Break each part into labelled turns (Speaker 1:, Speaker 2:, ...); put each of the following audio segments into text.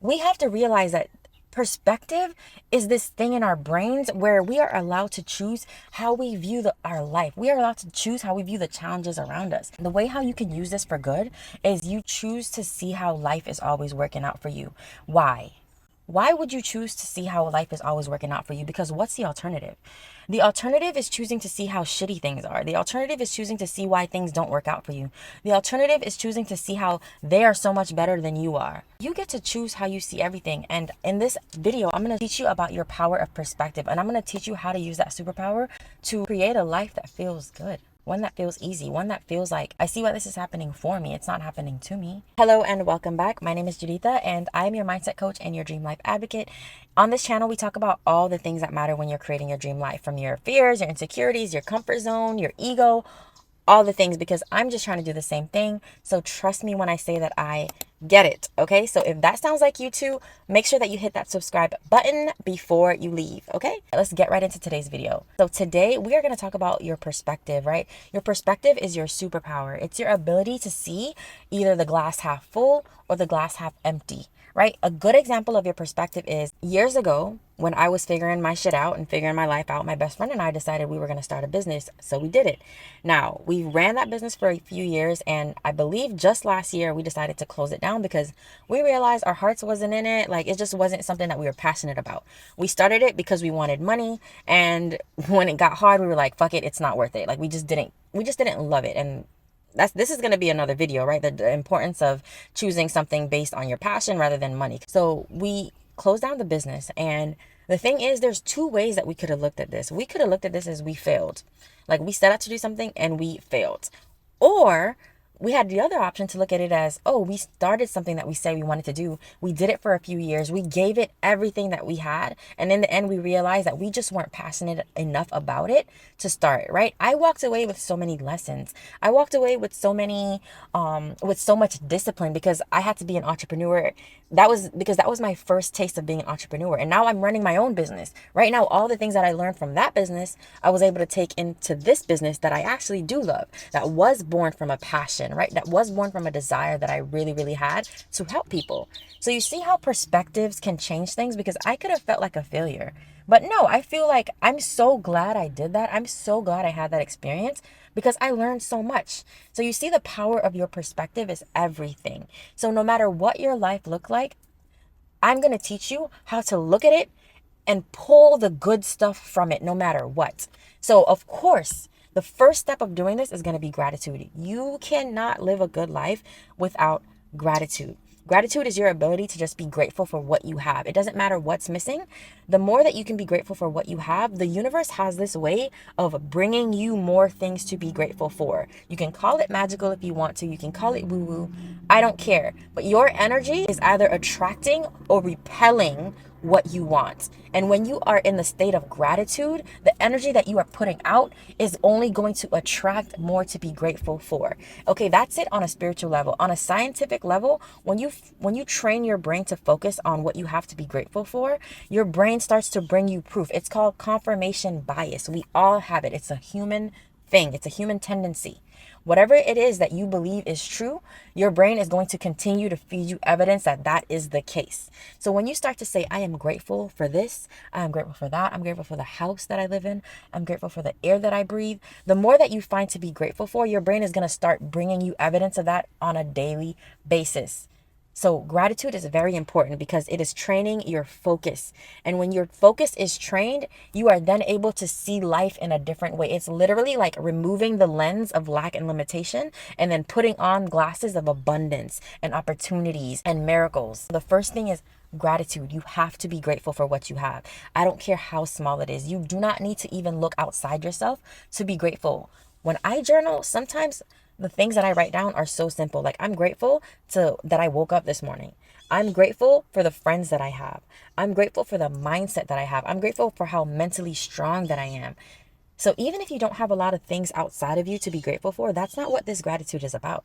Speaker 1: we have to realize that perspective is this thing in our brains where we are allowed to choose how we view our life. We are allowed to choose how we view the challenges around us. The way how you can use this for good is you choose to see how life is always working out for you. Why? Why would you choose to see how life is always working out for you? Because what's the alternative? The alternative is choosing to see how shitty things are. The alternative is choosing to see why things don't work out for you. The alternative is choosing to see how they are so much better than you are. You get to choose how you see everything. And in this video, I'm going to teach you about your power of perspective. And I'm going to teach you how to use that superpower to create a life that feels good. One that feels easy, one that feels like, I see why this is happening for me. It's not happening to me. Hello and welcome back. My name is Juditha and I am your mindset coach and your dream life advocate. On this channel, we talk about all the things that matter when you're creating your dream life, from your fears, your insecurities, your comfort zone, your ego, all the things, because I'm just trying to do the same thing. So trust me when I say that I get it. Okay, so if that sounds like you too, make sure that you hit that subscribe button before you leave. Okay, let's get right into today's video. So today we are going to talk about your perspective, right? Your perspective is your superpower. It's your ability to see either the glass half full or the glass half empty, right? A good example of your perspective is years ago when I was figuring my shit out and figuring my life out. My best friend and I decided we were going to start a business, so we did it. Now, we ran that business for a few years, and I believe just last year we decided to close it down because we realized our hearts wasn't in it. Like, it just wasn't something that we were passionate about. We started it because we wanted money, and when it got hard, we were like, fuck it, it's not worth it. Like, we just didn't love it. And this is going to be another video, right? The importance of choosing something based on your passion rather than money. So we closed down the business, and the thing is, there's two ways that we could have looked at this. We could have looked at this as we failed. Like, we set out to do something and we failed. Or we had the other option to look at it as, oh, we started something that we said we wanted to do. We did it for a few years. We gave it everything that we had. And in the end, we realized that we just weren't passionate enough about it to start, right? I walked away with so many lessons. I walked away with so much discipline because I had to be an entrepreneur. That was my first taste of being an entrepreneur. And now I'm running my own business. Right now, all the things that I learned from that business, I was able to take into this business that I actually do love, that was born from a passion, right? That was born from a desire that I really, really had to help people. So you see how perspectives can change things, because I could have felt like a failure. But no, I feel like I'm so glad I did that. I'm so glad I had that experience because I learned so much. So you see, the power of your perspective is everything. So no matter what your life look like, I'm going to teach you how to look at it and pull the good stuff from it no matter what. So of course, the first step of doing this is going to be gratitude. You cannot live a good life without gratitude. Gratitude is your ability to just be grateful for what you have. It doesn't matter what's missing. The more that you can be grateful for what you have, the universe has this way of bringing you more things to be grateful for. You can call it magical if you want to. You can call it woo-woo. I don't care. But your energy is either attracting or repelling what you want. And when you are in the state of gratitude, the energy that you are putting out is only going to attract more to be grateful for. Okay, that's it on a spiritual level. On a scientific level, when you train your brain to focus on what you have to be grateful for, your brain starts to bring you proof. It's called confirmation bias. We all have it. It's a human thing. It's a human tendency. Whatever it is that you believe is true, your brain is going to continue to feed you evidence that that is the case. So when you start to say, I am grateful for this, I am grateful for that, I'm grateful for the house that I live in, I'm grateful for the air that I breathe, the more that you find to be grateful for, your brain is going to start bringing you evidence of that on a daily basis. So gratitude is very important because it is training your focus. And when your focus is trained, you are then able to see life in a different way. It's literally like removing the lens of lack and limitation and then putting on glasses of abundance and opportunities and miracles. The first thing is gratitude. You have to be grateful for what you have. I don't care how small it is. You do not need to even look outside yourself to be grateful. When I journal, sometimes the things that I write down are so simple. Like, I'm grateful that I woke up this morning. I'm grateful for the friends that I have. I'm grateful for the mindset that I have. I'm grateful for how mentally strong that I am. So even if you don't have a lot of things outside of you to be grateful for, that's not what this gratitude is about.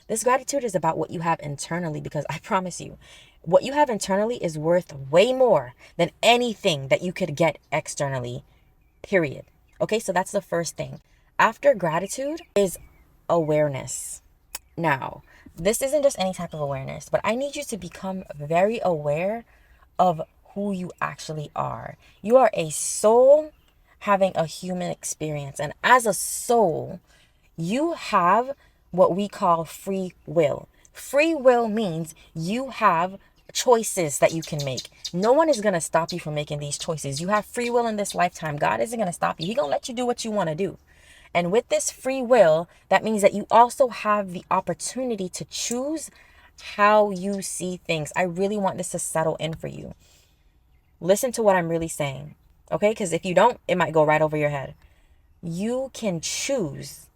Speaker 1: This gratitude is about what you have internally, because I promise you, what you have internally is worth way more than anything that you could get externally, period. Okay, so that's the first thing. After gratitude is awareness. Now, this isn't just any type of awareness, but I need you to become very aware of who you actually are. You are a soul having a human experience. And as a soul, you have what we call free will. Free will means you have choices that you can make. No one is going to stop you from making these choices. You have free will in this lifetime. God isn't going to stop you. He's going to let you do what you want to do. And with this free will, that means that you also have the opportunity to choose how you see things. I really want this to settle in for you. Listen to what I'm really saying, okay? Because if you don't, it might go right over your head. You can choose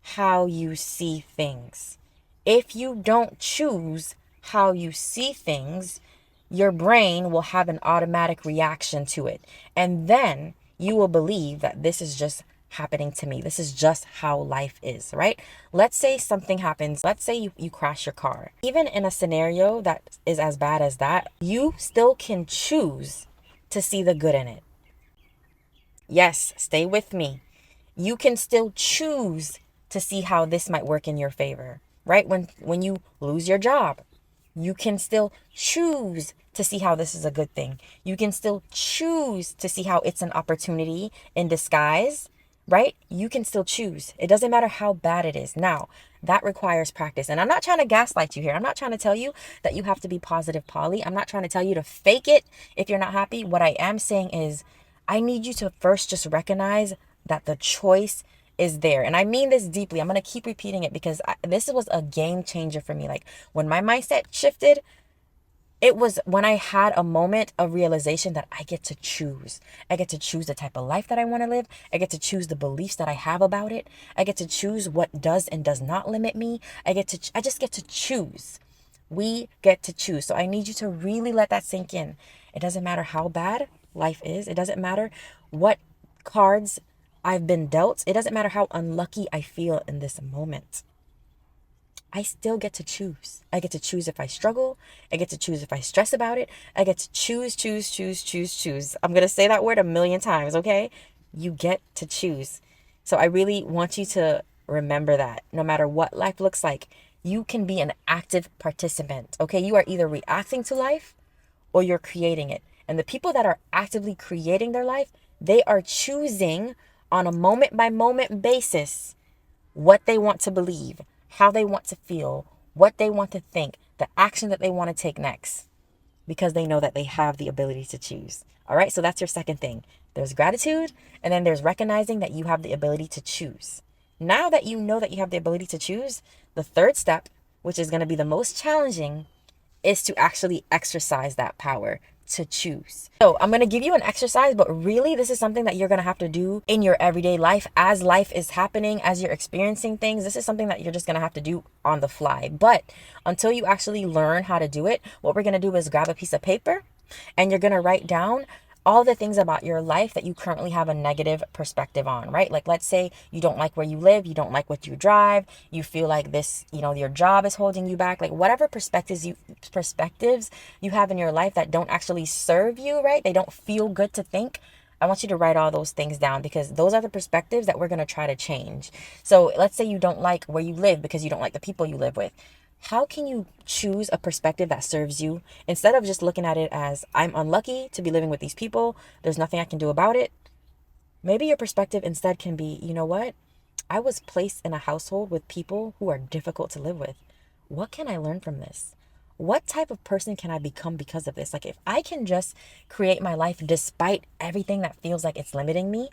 Speaker 1: how you see things. If you don't choose how you see things, your brain will have an automatic reaction to it. And then you will believe that this is just happening to me. This is just how life is, right? Let's say something happens. Let's say you crash your car. Even in a scenario that is as bad as that, you still can choose to see the good in it. Yes, stay with me. You can still choose to see how this might work in your favor, right? When you lose your job, you can still choose to see how this is a good thing. You can still choose to see how it's an opportunity in disguise, right? You can still choose. It doesn't matter how bad it is. Now, that requires practice. And I'm not trying to gaslight you here. I'm not trying to tell you that you have to be positive, Polly. I'm not trying to tell you to fake it if you're not happy. What I am saying is I need you to first just recognize that the choice is there. And I mean this deeply. I'm going to keep repeating it because this was a game changer for me. Like when my mindset shifted, it was when I had a moment of realization that I get to choose. I get to choose the type of life that I want to live. I get to choose the beliefs that I have about it. I get to choose what does and does not limit me. I just get to choose. We get to choose. So I need you to really let that sink in. It doesn't matter how bad life is. It doesn't matter what cards I've been dealt. It doesn't matter how unlucky I feel in this moment. I still get to choose. I get to choose if I struggle. I get to choose if I stress about it. I get to choose. I'm going to say that word 1,000,000 times, okay? You get to choose. So I really want you to remember that no matter what life looks like, you can be an active participant, okay? You are either reacting to life or you're creating it. And the people that are actively creating their life, they are choosing on a moment by moment basis what they want to believe, how they want to feel, what they want to think, the action that they want to take next, because they know that they have the ability to choose. All right, so that's your second thing. There's gratitude, and then there's recognizing that you have the ability to choose. Now that you know that you have the ability to choose, the third step, which is going to be the most challenging, is to actually exercise that power to choose. So I'm going to give you an exercise, but really this is something that you're going to have to do in your everyday life as life is happening, as you're experiencing things. This is something that you're just going to have to do on the fly. But until you actually learn how to do it, what we're going to do is grab a piece of paper and you're going to write down all the things about your life that you currently have a negative perspective on, right? Like, let's say you don't like where you live, you don't like what you drive, you feel like this, your job is holding you back, like whatever perspectives you have in your life that don't actually serve you, right? They don't feel good to think. I want you to write all those things down because those are the perspectives that we're going to try to change. So let's say you don't like where you live because you don't like the people you live with. How can you choose a perspective that serves you instead of just looking at it as I'm unlucky to be living with these people, there's nothing I can do about it? Maybe your perspective instead can be, you know what? I was placed in a household with people who are difficult to live with. What can I learn from this? What type of person can I become because of this? Like if I can just create my life despite everything that feels like it's limiting me,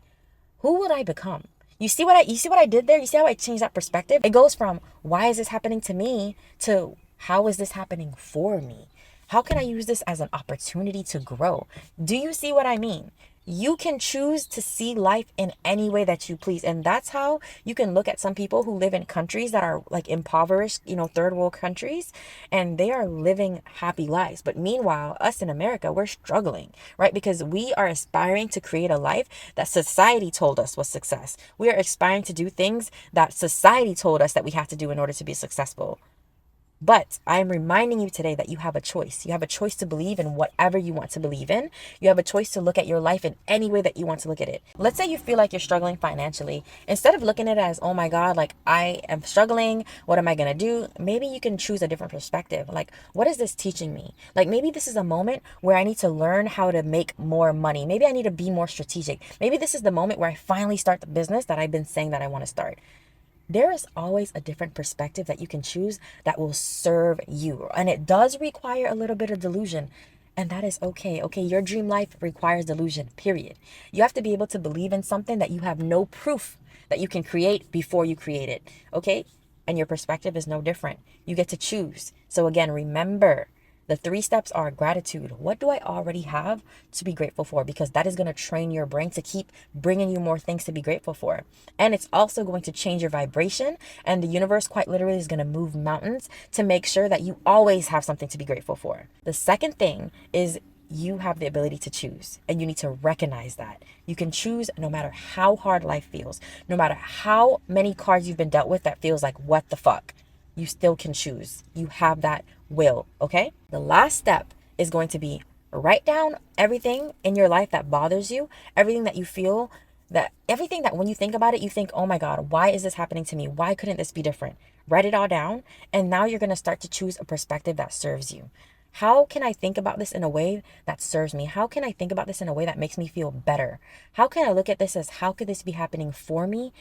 Speaker 1: who would I become? You see what I did there? You see how I changed that perspective? It goes from why is this happening to me to how is this happening for me? How can I use this as an opportunity to grow? Do you see what I mean? You can choose to see life in any way that you please. And that's how you can look at some people who live in countries that are like impoverished, third world countries, and they are living happy lives. But meanwhile, us in America, we're struggling, right? Because we are aspiring to create a life that society told us was success. We are aspiring to do things that society told us that we have to do in order to be successful. But I'm reminding you today that you have a choice. You have a choice to believe in whatever you want to believe in. You have a choice to look at your life in any way that you want to look at it. Let's say you feel like you're struggling financially. Instead of looking at it as, oh my God, like I am struggling, what am I going to do? Maybe you can choose a different perspective. Like, what is this teaching me? Like, maybe this is a moment where I need to learn how to make more money. Maybe I need to be more strategic. Maybe this is the moment where I finally start the business that I've been saying that I want to start. There is always a different perspective that you can choose that will serve you. And it does require a little bit of delusion. And that is okay. Okay, your dream life requires delusion, period. You have to be able to believe in something that you have no proof that you can create before you create it. Okay? And your perspective is no different. You get to choose. So again, remember, the 3 steps are gratitude. What do I already have to be grateful for? Because that is going to train your brain to keep bringing you more things to be grateful for. And it's also going to change your vibration. And the universe quite literally is going to move mountains to make sure that you always have something to be grateful for. The second thing is you have the ability to choose, and you need to recognize that. You can choose no matter how hard life feels, no matter how many cards you've been dealt with that feels like, what the fuck? You still can choose. You have that will, okay? The last step is going to be write down everything in your life that bothers you, everything that you feel, that everything that when you think about it, you think, oh my God, why is this happening to me? Why couldn't this be different? Write it all down. And now you're going to start to choose a perspective that serves you. How can I think about this in a way that serves me? How can I think about this in a way that makes me feel better? How can I look at this as, how could this be happening for me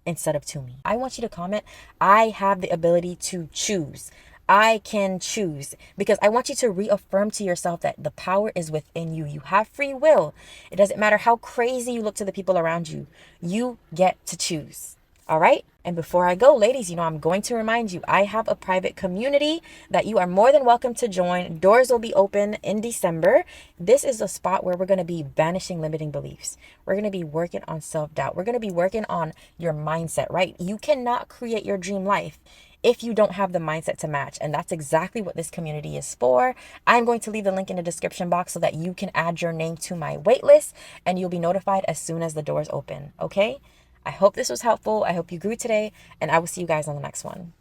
Speaker 1: instead of to me? I want you to comment, I have the ability to choose. I can choose, because I want you to reaffirm to yourself that the power is within you. You have free will. It doesn't matter how crazy you look to the people around you. You get to choose. All right. And before I go, ladies, I'm going to remind you, I have a private community that you are more than welcome to join. Doors will be open in December. This is a spot where we're going to be banishing limiting beliefs. We're going to be working on self-doubt. We're going to be working on your mindset, right? You cannot create your dream life if you don't have the mindset to match. And that's exactly what this community is for. I'm going to leave the link in the description box so that you can add your name to my waitlist and you'll be notified as soon as the doors open. Okay? I hope this was helpful. I hope you grew today, and I will see you guys on the next one.